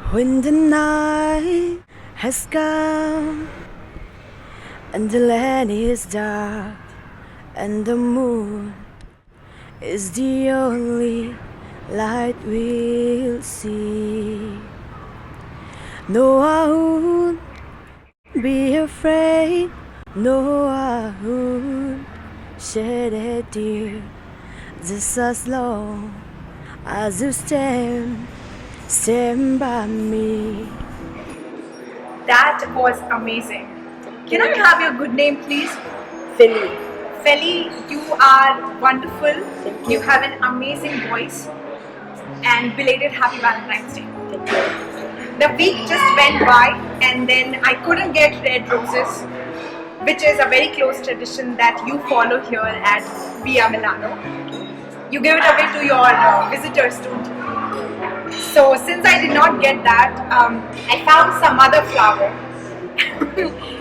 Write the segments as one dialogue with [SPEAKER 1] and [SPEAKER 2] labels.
[SPEAKER 1] When the night has come and the land is dark and the moon is the only light we'll see. No, I won't be afraid. No, I won't shed a tear. Just as long as you stand by me.
[SPEAKER 2] That was amazing. Can I have your good name, please?
[SPEAKER 1] Philly.
[SPEAKER 2] Feli, you are wonderful.
[SPEAKER 1] Thank
[SPEAKER 2] You have an amazing voice. And belated Happy Valentine's Day.
[SPEAKER 1] Thank you.
[SPEAKER 2] The week just went by, and then I couldn't get red roses, which is a very close tradition that you follow here at Via Milano. You give it away to your visitors too. So since I did not get that, I found some other flower.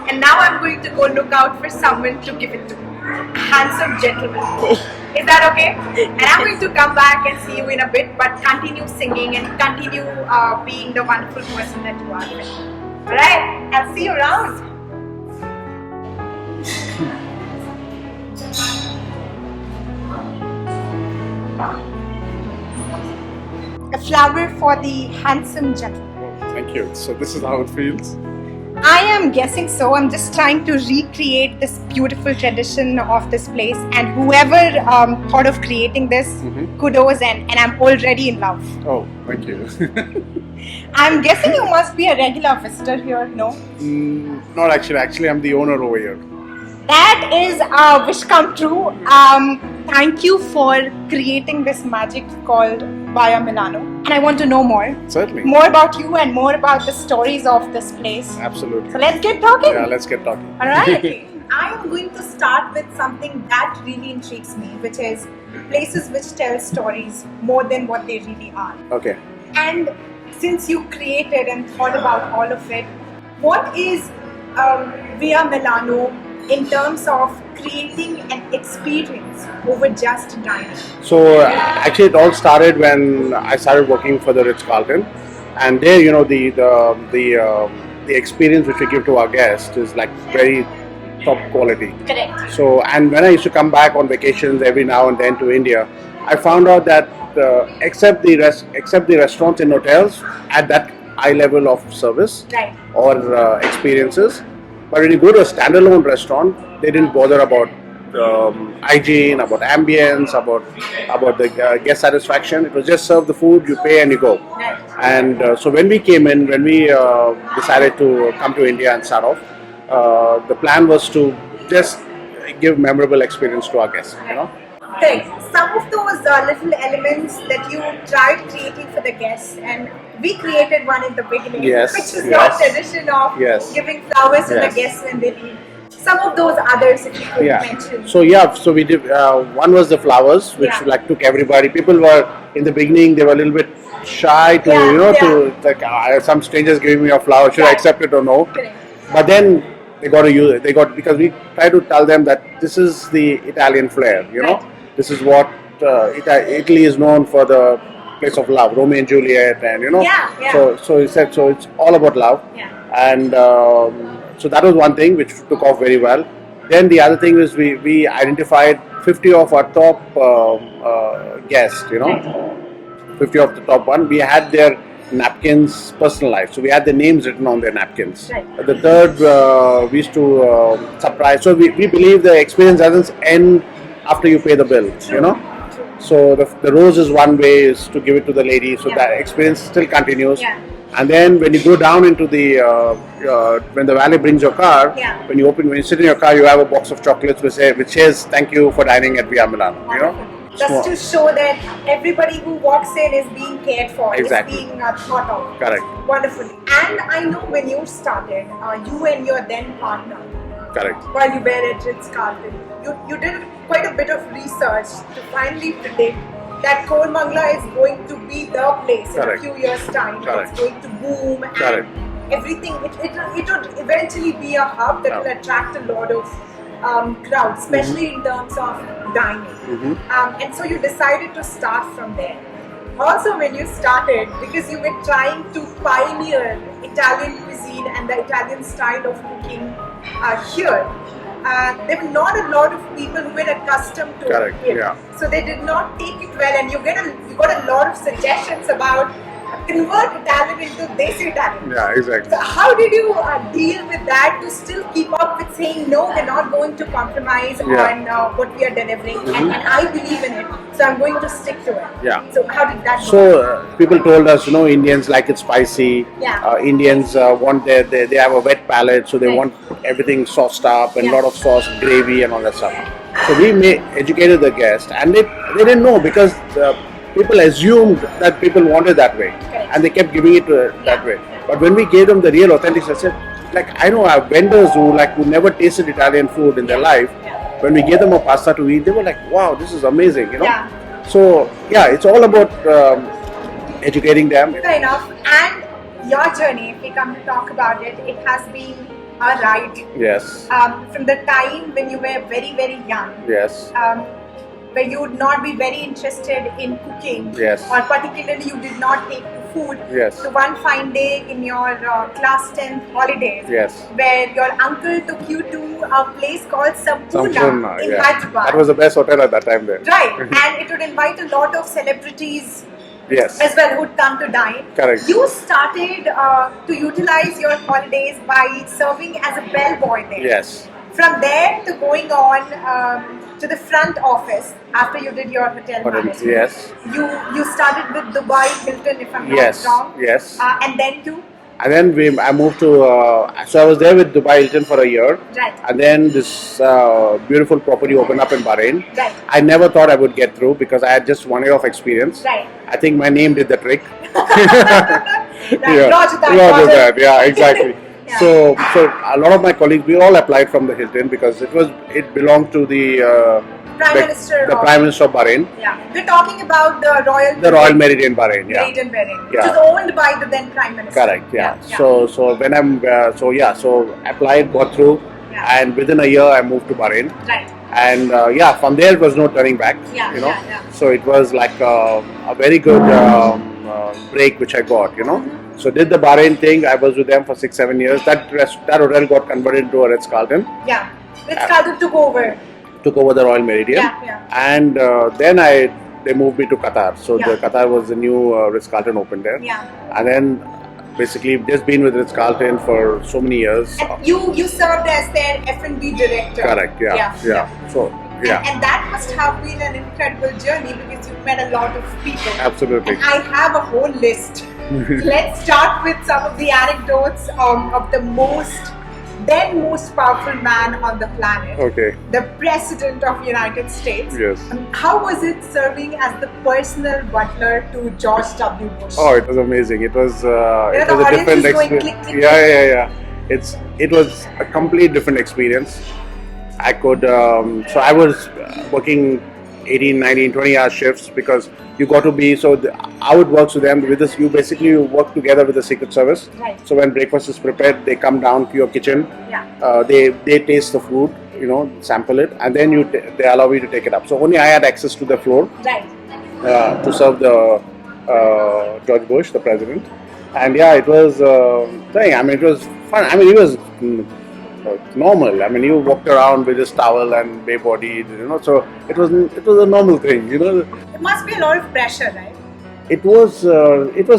[SPEAKER 2] And now I'm going to go look out for someone to give it to. A handsome gentleman. Is that okay? And I'm going to come back and see you in a bit, but continue singing and continue being the wonderful person that you are. Alright, I'll see you around. A flower for the handsome gentleman.
[SPEAKER 3] Thank you. So this is how it feels.
[SPEAKER 2] I am guessing so. I'm just trying to recreate this beautiful tradition of this place, and whoever thought of creating this, kudos, and I'm already in love.
[SPEAKER 3] Oh, thank you.
[SPEAKER 2] I'm guessing you must be a regular visitor here, no?
[SPEAKER 3] Not actually. Actually, I'm the owner over here.
[SPEAKER 2] That is a wish come true. Thank you for creating this magic called Via Milano. And I want to know more.
[SPEAKER 3] Certainly.
[SPEAKER 2] More about you and more about the stories of this place.
[SPEAKER 3] Absolutely.
[SPEAKER 2] So let's get talking.
[SPEAKER 3] Yeah, let's get talking.
[SPEAKER 2] Alright. I am going to start with something that really intrigues me, which is places which tell stories more than what they really are.
[SPEAKER 3] Okay.
[SPEAKER 2] And since you created and thought about all of it, what is Via Milano in terms of creating an experience over just dining?
[SPEAKER 3] So actually, it all started when I started working for the Ritz-Carlton, and there, you know, the experience which we give to our guests is like very top quality.
[SPEAKER 2] Correct.
[SPEAKER 3] So, and when I used to come back on vacations every now and then to India, I found out that except the restaurants and hotels at that high level of service
[SPEAKER 2] Right.
[SPEAKER 3] or experiences, but when you go to a standalone restaurant, they didn't bother about hygiene, about ambience, about the guest satisfaction. It was just serve the food, you pay and you go.
[SPEAKER 2] Right.
[SPEAKER 3] And so when we came in, when we decided to come to India and start off, the plan was to just give memorable experience to our guests. You know.
[SPEAKER 2] Correct. Some of those little elements that you tried creating for the guests, and we created one in the beginning,
[SPEAKER 3] Yes,
[SPEAKER 2] which is
[SPEAKER 3] yes.
[SPEAKER 2] your tradition of
[SPEAKER 3] Yes.
[SPEAKER 2] giving flowers to
[SPEAKER 3] Yes.
[SPEAKER 2] the guests when they leave. Some of those others, if you could mention.
[SPEAKER 3] So we did. One was the flowers, which
[SPEAKER 2] Yeah.
[SPEAKER 3] like took everybody. People were in the beginning; they were a little bit shy to to like some strangers giving me a flower. Should I accept it or no?
[SPEAKER 2] Correct.
[SPEAKER 3] But then they got to use it. They got, because we try to tell them that this is the Italian flair. You know, this is what Italy is known for, the place of love, Romeo and Juliet, and you know. So he said, so it's all about love.
[SPEAKER 2] Yeah.
[SPEAKER 3] And so that was one thing which took off very well. Then the other thing is we identified 50 of our top guests, you know, 50 of the top one. We had their napkins personalized, so we had their names written on their napkins.
[SPEAKER 2] Right.
[SPEAKER 3] The third, we used to surprise. So we believe the experience doesn't end after you pay the bill, you know. So the rose is one way, is to give it to the lady, so that experience still continues.
[SPEAKER 2] Yeah.
[SPEAKER 3] And then when you go down into the when the valet brings your car, when you sit in your car, you have a box of chocolates which says "Thank you for dining at Via Milano." You know,
[SPEAKER 2] just to show that everybody who walks in is being cared for,
[SPEAKER 3] Exactly.
[SPEAKER 2] is being thought of.
[SPEAKER 3] Correct.
[SPEAKER 2] Wonderfully. And I know when you started, you and your then partner,
[SPEAKER 3] Correct.
[SPEAKER 2] while you were at Ritz-Carlton, you did quite a bit of research to finally predict that Koramangala is going to be the place
[SPEAKER 3] Correct.
[SPEAKER 2] in a few years' time.
[SPEAKER 3] Correct.
[SPEAKER 2] It's going to boom
[SPEAKER 3] Correct.
[SPEAKER 2] and everything. It would eventually be a hub that will attract a lot of crowd, especially in terms of dining. And so you decided to start from there. also when you started, because you were trying to pioneer Italian cuisine and the Italian style of cooking here, there were not a lot of people who were accustomed to
[SPEAKER 3] Correct,
[SPEAKER 2] it.
[SPEAKER 3] yeah.
[SPEAKER 2] So they did not take it well, and you got a lot of suggestions about convert Italian into Desi Italian.
[SPEAKER 3] Yeah, exactly.
[SPEAKER 2] So how did you deal with that to still keep up with saying no, we're not going to compromise on what we are delivering, and I believe in it, so I'm going to stick to it.
[SPEAKER 3] Yeah.
[SPEAKER 2] So how did that go?
[SPEAKER 3] So people told us, Indians like it spicy.
[SPEAKER 2] Yeah.
[SPEAKER 3] Indians want they have a wet palate, so they
[SPEAKER 2] Right.
[SPEAKER 3] want everything sauced up and
[SPEAKER 2] Yeah.
[SPEAKER 3] lot of sauce, gravy, and all that stuff. So we educated the guest, and they didn't know because people assumed that people wanted that way,
[SPEAKER 2] Correct.
[SPEAKER 3] and they kept giving it that way. But when we gave them the real authentic, I said, like I know I have vendors who never tasted Italian food in their life.
[SPEAKER 2] Yeah.
[SPEAKER 3] When we gave them a pasta to eat, they were like, "Wow, this is amazing!"
[SPEAKER 2] Yeah.
[SPEAKER 3] So yeah, it's all about educating them.
[SPEAKER 2] Fair enough. And your journey, if we come to talk about it, it has been a ride.
[SPEAKER 3] Yes,
[SPEAKER 2] From the time when you were very, very young,
[SPEAKER 3] yes,
[SPEAKER 2] where you would not be very interested in cooking,
[SPEAKER 3] Yes.
[SPEAKER 2] or particularly you did not take to food,
[SPEAKER 3] Yes.
[SPEAKER 2] to one fine day in your class 10th holidays,
[SPEAKER 3] yes.
[SPEAKER 2] where your uncle took you to a place called Sampurna
[SPEAKER 3] Sampurna,
[SPEAKER 2] in
[SPEAKER 3] yeah.
[SPEAKER 2] Hyderabad.
[SPEAKER 3] That was the best hotel at that time there.
[SPEAKER 2] Right, and it would invite a lot of celebrities
[SPEAKER 3] Yes.
[SPEAKER 2] as well who'd come to dine.
[SPEAKER 3] Correct.
[SPEAKER 2] You started to utilize your holidays by serving as a bellboy there.
[SPEAKER 3] Yes.
[SPEAKER 2] From there to going on to the front office after you did your hotel management.
[SPEAKER 3] Yes.
[SPEAKER 2] You started with Dubai Hilton, if I'm
[SPEAKER 3] Yes.
[SPEAKER 2] not wrong.
[SPEAKER 3] Yes.
[SPEAKER 2] And then to
[SPEAKER 3] And then I moved to. So I was there with Dubai Hilton for a year.
[SPEAKER 2] right,
[SPEAKER 3] And then this beautiful property opened up in Bahrain.
[SPEAKER 2] right,
[SPEAKER 3] I never thought I would get through because I had just 1 year of experience.
[SPEAKER 2] right.
[SPEAKER 3] I think my name did the trick.
[SPEAKER 2] Right. Roger that.
[SPEAKER 3] Roger that. Yeah, exactly.
[SPEAKER 2] Yeah.
[SPEAKER 3] So a lot of my colleagues, we all applied from the Hilton because it belonged to the
[SPEAKER 2] Prime Minister
[SPEAKER 3] the
[SPEAKER 2] of-
[SPEAKER 3] Prime Minister of Bahrain,
[SPEAKER 2] Yeah, we're talking about the
[SPEAKER 3] Royal Meridian Bahrain. Yeah.
[SPEAKER 2] Meridian Bahrain, which
[SPEAKER 3] Yeah.
[SPEAKER 2] is owned by the then Prime Minister.
[SPEAKER 3] Correct. Yeah. So when I'm so applied, got through,
[SPEAKER 2] Yeah.
[SPEAKER 3] and within a year I moved to Bahrain,
[SPEAKER 2] Right.
[SPEAKER 3] and from there it was no turning back.
[SPEAKER 2] Yeah,
[SPEAKER 3] You know.
[SPEAKER 2] yeah.
[SPEAKER 3] So it was like a very good break which I got. So did the Bahrain thing. I was with them for 6-7 years. That hotel got converted into a Ritz-Carlton.
[SPEAKER 2] Yeah. Ritz-Carlton took over.
[SPEAKER 3] Took over the Royal Meridian.
[SPEAKER 2] Yeah.
[SPEAKER 3] And then they moved me to Qatar. So
[SPEAKER 2] Yeah.
[SPEAKER 3] the Qatar was the new Ritz-Carlton opened there.
[SPEAKER 2] Yeah.
[SPEAKER 3] And then basically just been with Ritz-Carlton for so many years.
[SPEAKER 2] And you served as their F&B director.
[SPEAKER 3] Correct. Yeah. So yeah,
[SPEAKER 2] And that must have been an incredible journey because you met a lot of people.
[SPEAKER 3] absolutely.
[SPEAKER 2] And I have a whole list. Let's start with some of the anecdotes of the most powerful man on the planet,
[SPEAKER 3] Okay.
[SPEAKER 2] the President of United States.
[SPEAKER 3] Yes.
[SPEAKER 2] How was it serving as the personal butler to George W. Bush?
[SPEAKER 3] Oh, it was amazing. It was
[SPEAKER 2] the
[SPEAKER 3] a
[SPEAKER 2] audience
[SPEAKER 3] different
[SPEAKER 2] is going
[SPEAKER 3] experience.
[SPEAKER 2] click, click,
[SPEAKER 3] Yeah. It was a complete different experience. I could so I was working 18, 19, 20 hour shifts because you got to be how it works with them with this. You basically work together with the Secret Service.
[SPEAKER 2] Right.
[SPEAKER 3] So when breakfast is prepared, they come down to your kitchen.
[SPEAKER 2] Yeah.
[SPEAKER 3] They taste the food, sample it, and then they allow you to take it up. So only I had access to the floor
[SPEAKER 2] Right.
[SPEAKER 3] to serve the George Bush, the president. And yeah, it was thing. I mean, it was fun. I mean, it was normal. I mean, you walked around with this towel and bare bodied, So it was a normal thing,
[SPEAKER 2] It must be a lot of pressure, right?
[SPEAKER 3] It was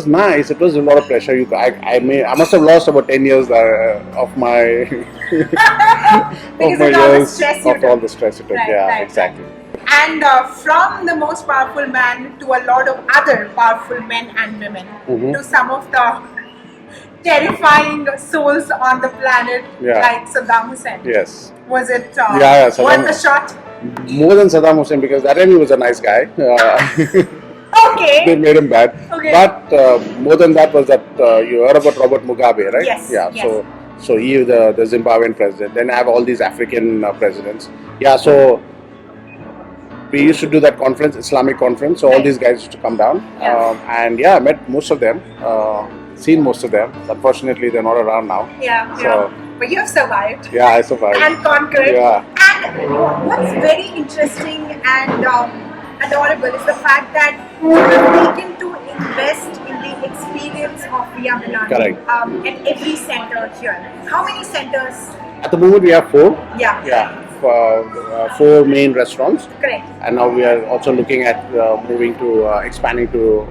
[SPEAKER 3] nice. It was a lot of pressure. I must have lost about 10 years of my
[SPEAKER 2] Because
[SPEAKER 3] of my
[SPEAKER 2] of all the
[SPEAKER 3] years
[SPEAKER 2] stress you
[SPEAKER 3] of
[SPEAKER 2] took.
[SPEAKER 3] all the stress it took.
[SPEAKER 2] Right,
[SPEAKER 3] Yeah,
[SPEAKER 2] right,
[SPEAKER 3] exactly.
[SPEAKER 2] And from the most powerful man to a lot of other powerful men and women,
[SPEAKER 3] Mhm.
[SPEAKER 2] to some of the terrifying souls on the planet,
[SPEAKER 3] Yeah.
[SPEAKER 2] like Saddam Hussein.
[SPEAKER 3] Yes.
[SPEAKER 2] Was it
[SPEAKER 3] Yeah, Saddam-
[SPEAKER 2] worth a shot?
[SPEAKER 3] More than Saddam Hussein because that time he was a nice guy.
[SPEAKER 2] Okay.
[SPEAKER 3] They made him bad.
[SPEAKER 2] Okay.
[SPEAKER 3] But more than that was that you heard about Robert Mugabe, right?
[SPEAKER 2] Yes,
[SPEAKER 3] Yeah.
[SPEAKER 2] yes.
[SPEAKER 3] So he the Zimbabwean president. Then I have all these African presidents. Yeah. So we used to do that conference, Islamic conference. So all
[SPEAKER 2] Right.
[SPEAKER 3] these guys used to come down.
[SPEAKER 2] Yeah.
[SPEAKER 3] And yeah, I met most of them. Seen most of them. Unfortunately, they're not around now.
[SPEAKER 2] Yeah,
[SPEAKER 3] So-
[SPEAKER 2] yeah. But you have survived
[SPEAKER 3] Yeah, I survived.
[SPEAKER 2] and conquered.
[SPEAKER 3] Yeah.
[SPEAKER 2] And what's very interesting and adorable is the fact that you have taken to invest in the experience of Via Milano.
[SPEAKER 3] Correct.
[SPEAKER 2] At every center here. How many centers?
[SPEAKER 3] At the moment, we have 4.
[SPEAKER 2] Yeah.
[SPEAKER 3] Yeah, 4 main restaurants,
[SPEAKER 2] Correct.
[SPEAKER 3] and now we are also looking at moving to expanding to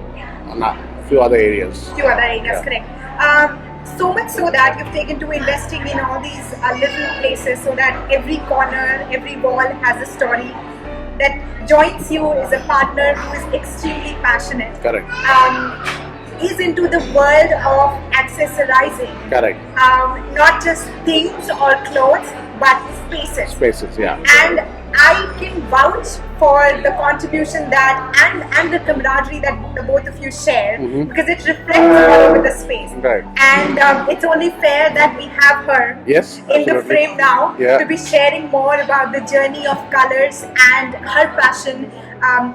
[SPEAKER 3] a few other areas.
[SPEAKER 2] Few other areas,
[SPEAKER 3] Yeah.
[SPEAKER 2] correct. So much so that you've taken to investing in all these little places so that every corner, every wall has a story that joins you, is a partner who is extremely passionate.
[SPEAKER 3] Correct.
[SPEAKER 2] Is into the world of accessorizing.
[SPEAKER 3] Correct.
[SPEAKER 2] Not just things or clothes, but spaces.
[SPEAKER 3] Spaces, yeah.
[SPEAKER 2] And I can vouch for the contribution that and the camaraderie that the both of you share, because it reflects all over the space.
[SPEAKER 3] Right.
[SPEAKER 2] And it's only fair that we have her
[SPEAKER 3] Yes,
[SPEAKER 2] in
[SPEAKER 3] absolutely.
[SPEAKER 2] the frame now
[SPEAKER 3] Yeah.
[SPEAKER 2] to be sharing more about the journey of colors and her passion,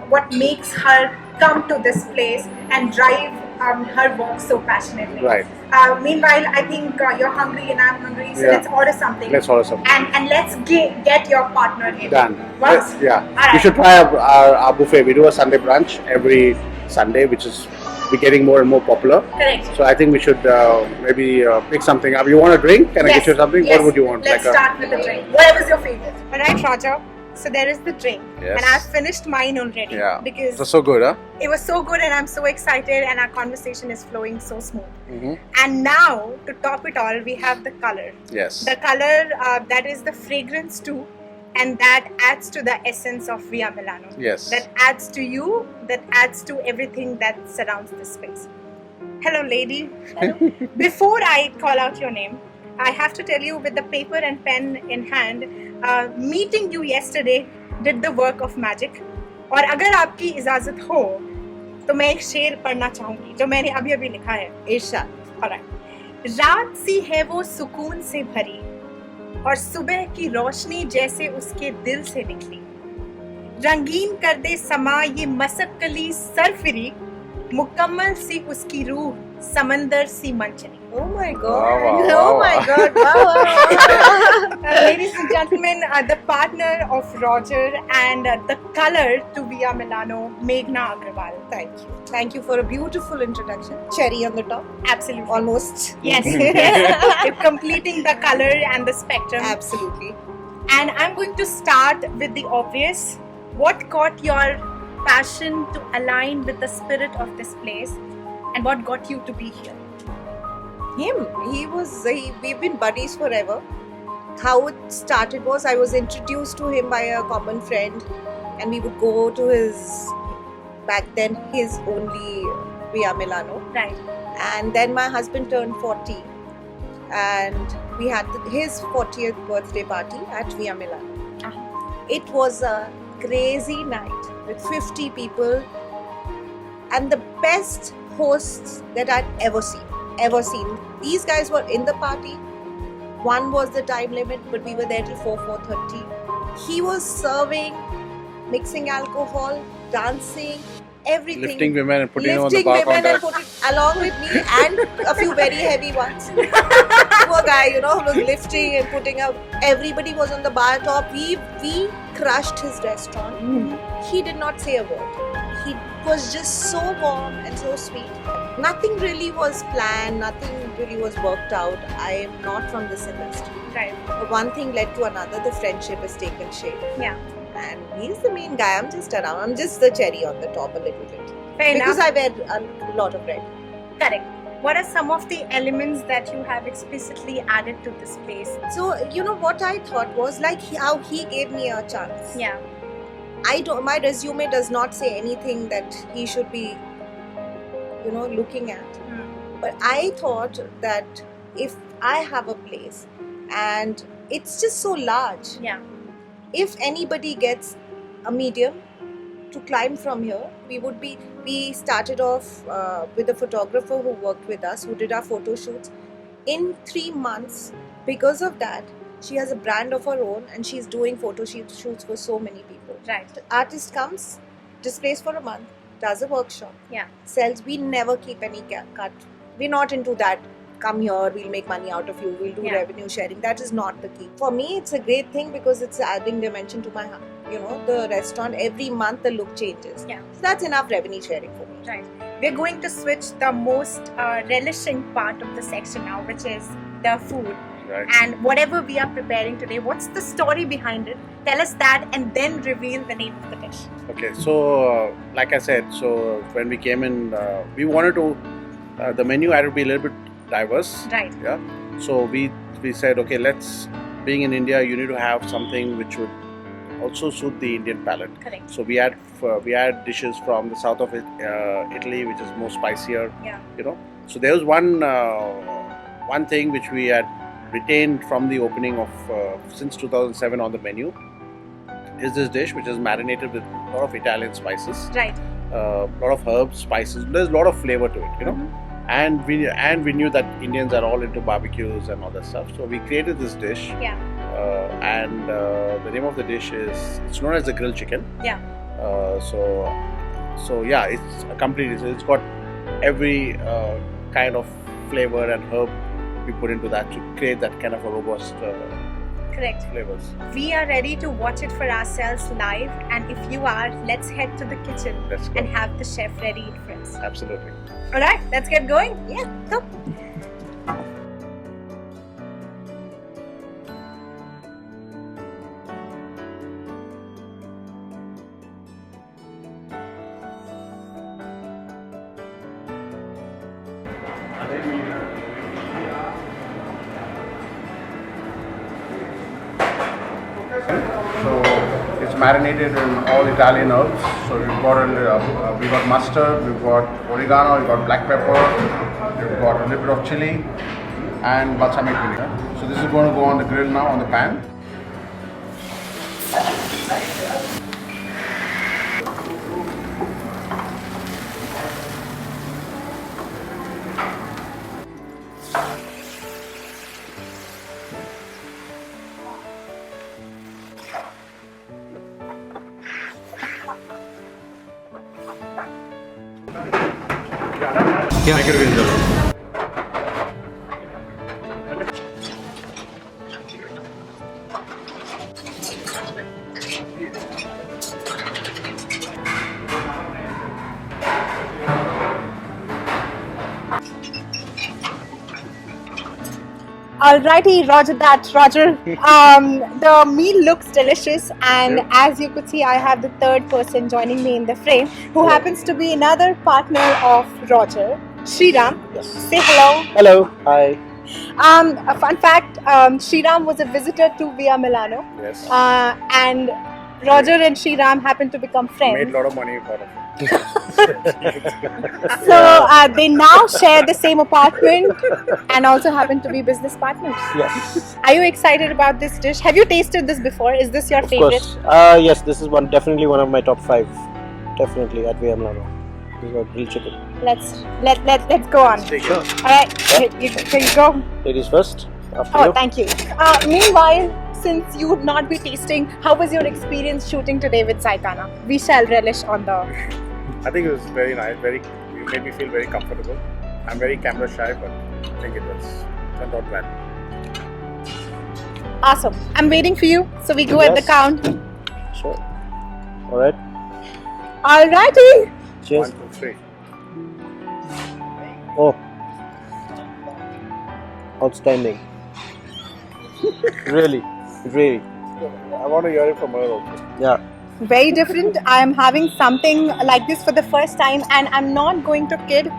[SPEAKER 2] what makes her come to this place and drive her work so passionately.
[SPEAKER 3] Right.
[SPEAKER 2] Meanwhile, I think you're hungry and I'm hungry, so
[SPEAKER 3] Yeah.
[SPEAKER 2] let's order something.
[SPEAKER 3] Let's order something.
[SPEAKER 2] And let's get your partner in.
[SPEAKER 3] Done.
[SPEAKER 2] Works?
[SPEAKER 3] Yeah.
[SPEAKER 2] Alright.
[SPEAKER 3] You should try our buffet. We do a Sunday brunch every Sunday, which is getting more and more popular.
[SPEAKER 2] Correct.
[SPEAKER 3] So I think we should maybe pick something up. You want a drink? Can I get you something?
[SPEAKER 2] Yes.
[SPEAKER 3] What would you want?
[SPEAKER 2] Let's
[SPEAKER 3] Like
[SPEAKER 2] start with the drink. Whatever's your favorite. Alright, Raja. So there is the drink.
[SPEAKER 3] Yes.
[SPEAKER 2] And I've finished mine already.
[SPEAKER 3] Yeah.
[SPEAKER 2] Because
[SPEAKER 3] That's so good, huh?
[SPEAKER 2] it was so good and I'm so excited and our conversation is flowing so smooth.
[SPEAKER 3] Mm-hmm.
[SPEAKER 2] And now, to top it all, we have the color.
[SPEAKER 3] Yes.
[SPEAKER 2] The color that is the fragrance too, and that adds to the essence of Via Milano.
[SPEAKER 3] Yes.
[SPEAKER 2] That adds to you, that adds to everything that surrounds this space. Hello, lady. Hello. Before I call out your name, I have to tell you, with the paper and pen in hand, meeting you yesterday did the work of magic. और अगर आपकी इजाज़त हो तो मैं एक शेर पढ़ना चाहूँगी जो मैंने अभी अभी लिखा है.
[SPEAKER 1] इरशाद.
[SPEAKER 2] Alright. रात सी है वो सुकून से भरी और सुबह की रोशनी जैसे उसके दिल से निकली. रंगीन कर दे समा ये मसक्कली सरफिरी, मुकम्मल सी उसकी रूह समंदर सी मंचनी.
[SPEAKER 1] Oh my
[SPEAKER 3] Wow,
[SPEAKER 1] god.
[SPEAKER 3] wow,
[SPEAKER 1] Oh
[SPEAKER 3] wow,
[SPEAKER 1] my
[SPEAKER 3] wow.
[SPEAKER 1] god. Wow.
[SPEAKER 2] Ladies and gentlemen, the partner of Roger and the color to Via Milano, Meghna Agrawal.
[SPEAKER 1] Thank you. Thank you for a beautiful introduction. Cherry on the top.
[SPEAKER 2] Absolutely.
[SPEAKER 1] Almost.
[SPEAKER 2] Yes. You're completing the color and the spectrum.
[SPEAKER 1] Absolutely.
[SPEAKER 2] And I'm going to start with the obvious. What caught your passion to align with the spirit of this place, and what got you to be here?
[SPEAKER 1] We've been buddies forever. How it started was I was introduced to him by a common friend, and we would go to back then his only Via Milano.
[SPEAKER 2] Right.
[SPEAKER 1] And then my husband turned 40, and we had his 40th birthday party at Via Milano. It was a crazy night with 50 people and the best hosts that I'd ever seen. These guys were in the party. 1 was the time limit, but we were there till 4:30. He was serving, mixing alcohol, dancing, everything.
[SPEAKER 3] Lifting women and putting them on the
[SPEAKER 1] Lifting
[SPEAKER 3] bar
[SPEAKER 1] women and
[SPEAKER 3] counter.
[SPEAKER 1] putting along with me and a few very heavy ones. Poor guy, who was lifting and putting out. Everybody was on the bar top. We crushed his restaurant. He did not say a word. He was just so warm and so sweet. Nothing really was planned. Nothing really was worked out. I am not from this industry.
[SPEAKER 2] Right.
[SPEAKER 1] But one thing led to another. The friendship has taken shape.
[SPEAKER 2] Yeah.
[SPEAKER 1] And he's the main guy. I'm just around. I'm just the cherry on the top a little bit.
[SPEAKER 2] Fair
[SPEAKER 1] Because
[SPEAKER 2] enough.
[SPEAKER 1] I wear a lot of red.
[SPEAKER 2] Correct. What are some of the elements that you have explicitly added to this place?
[SPEAKER 1] So, what I thought was like how he gave me a chance.
[SPEAKER 2] Yeah.
[SPEAKER 1] My resume does not say anything that he should be, looking at. But I thought that if I have a place and it's just so large,
[SPEAKER 2] Yeah.
[SPEAKER 1] if anybody gets a medium to climb from here, we started off with a photographer who worked with us, who did our photo shoots. In 3 months, because of that, she has a brand of her own and she's doing photo shoots for so many people.
[SPEAKER 2] Right.
[SPEAKER 1] The artist comes, displays for a month, does a workshop,
[SPEAKER 2] Yeah.
[SPEAKER 1] sells. We never keep any cut. We're not into that. Come here, we'll make money out of you, we'll do
[SPEAKER 2] Yeah.
[SPEAKER 1] revenue sharing. That is not the key. For me, it's a great thing because it's adding dimension to my the restaurant, every month the look changes.
[SPEAKER 2] Yeah.
[SPEAKER 1] So that's enough revenue sharing for me.
[SPEAKER 2] Right. We're going to switch the most relishing part of the section now, which is the food.
[SPEAKER 3] Right.
[SPEAKER 2] And whatever we are preparing today, what's the story behind it? Tell us that and then reveal the name of the dish.
[SPEAKER 3] Okay, so like I said, so when we came in, we wanted to, the menu had to be a little bit diverse.
[SPEAKER 2] Right.
[SPEAKER 3] Yeah. So we said, okay, being in India, you need to have something which would also suit the Indian palate.
[SPEAKER 2] Correct.
[SPEAKER 3] So we had dishes from the south of Italy, which is more spicier.
[SPEAKER 2] Yeah.
[SPEAKER 3] So there was one thing which we had retained from the opening of since 2007 on the menu is this dish which is marinated with a lot of Italian spices,
[SPEAKER 2] Right.
[SPEAKER 3] a lot of herbs, spices. There's a lot of flavor to it, And we knew that Indians are all into barbecues and all that stuff. So we created this dish.
[SPEAKER 2] Yeah.
[SPEAKER 3] And the name of the dish it's known as the grilled chicken.
[SPEAKER 2] Yeah.
[SPEAKER 3] So yeah, it's a complete. It's got every kind of flavor and herb we put into that to create that kind of a robust
[SPEAKER 2] Correct.
[SPEAKER 3] flavors.
[SPEAKER 2] We are ready to watch it for ourselves live, and if you are, let's head to the kitchen
[SPEAKER 3] Let's go.
[SPEAKER 2] and have the chef ready it for us.
[SPEAKER 3] Absolutely.
[SPEAKER 2] All right, let's get going.
[SPEAKER 1] Yeah, go.
[SPEAKER 3] So it's marinated in all Italian herbs. So we got mustard, we've got oregano, we've got black pepper, we've got a little bit of chili, and balsamic vinegar. So this is going to go on the grill now on the pan. Make it visible.
[SPEAKER 2] Alrighty, Roger that, Roger. The meal looks delicious, and as you could see, I have the third person joining me in the frame, who happens to be another partner of Roger, Sriram. Say hello.
[SPEAKER 4] Hello. Hi.
[SPEAKER 2] A fun fact: Sriram was a visitor to Via Milano,
[SPEAKER 3] Yes.
[SPEAKER 2] and Roger and Sriram happened to become friends.
[SPEAKER 3] Made a lot of money out of it.
[SPEAKER 2] So they now share the same apartment and also happen to be business partners.
[SPEAKER 4] Yes.
[SPEAKER 2] Are you excited about this dish? Have you tasted this before? Is this your
[SPEAKER 4] Of
[SPEAKER 2] favorite?
[SPEAKER 4] course. Yes, this is definitely one of my top 5. Definitely at Via Milano. This is grilled chicken.
[SPEAKER 2] Let's go on.
[SPEAKER 3] Sure.
[SPEAKER 2] All right, here you go.
[SPEAKER 4] Ladies first. After
[SPEAKER 2] Oh,
[SPEAKER 4] you.
[SPEAKER 2] thank you. Meanwhile, since you would not be tasting, how was your experience shooting today with Saitana? We shall relish on the.
[SPEAKER 3] I think it was very nice. You made me feel very comfortable. I'm very camera shy, but I think it turned out well.
[SPEAKER 2] Awesome. I'm waiting for you. So we go at the
[SPEAKER 4] Yes.
[SPEAKER 2] count.
[SPEAKER 4] Sure. All right.
[SPEAKER 2] Alrighty.
[SPEAKER 4] Cheers.
[SPEAKER 3] 1, 2, 3.
[SPEAKER 4] Oh. Outstanding. Really.
[SPEAKER 3] I want to hear it from her also.
[SPEAKER 4] Yeah.
[SPEAKER 2] Very different. I'm having something like this for the first time, and I'm not going to kid.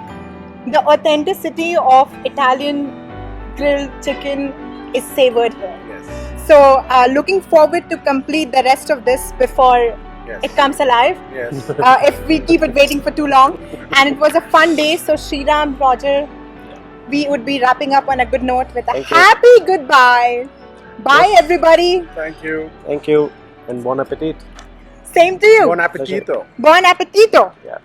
[SPEAKER 2] The authenticity of Italian grilled chicken is savored here.
[SPEAKER 3] Yes.
[SPEAKER 2] So, looking forward to complete the rest of this before
[SPEAKER 3] Yes.
[SPEAKER 2] it comes alive.
[SPEAKER 3] Yes.
[SPEAKER 2] If we keep it waiting for too long. And it was a fun day. So, Sriram, Roger, we would be wrapping up on a good note with a
[SPEAKER 4] Thank you.
[SPEAKER 2] happy goodbye. Bye, everybody.
[SPEAKER 3] Thank you.
[SPEAKER 4] Thank you and bon appetit.
[SPEAKER 2] Same to you.
[SPEAKER 3] Buon appetito.
[SPEAKER 2] Buon appetito.
[SPEAKER 4] Yeah.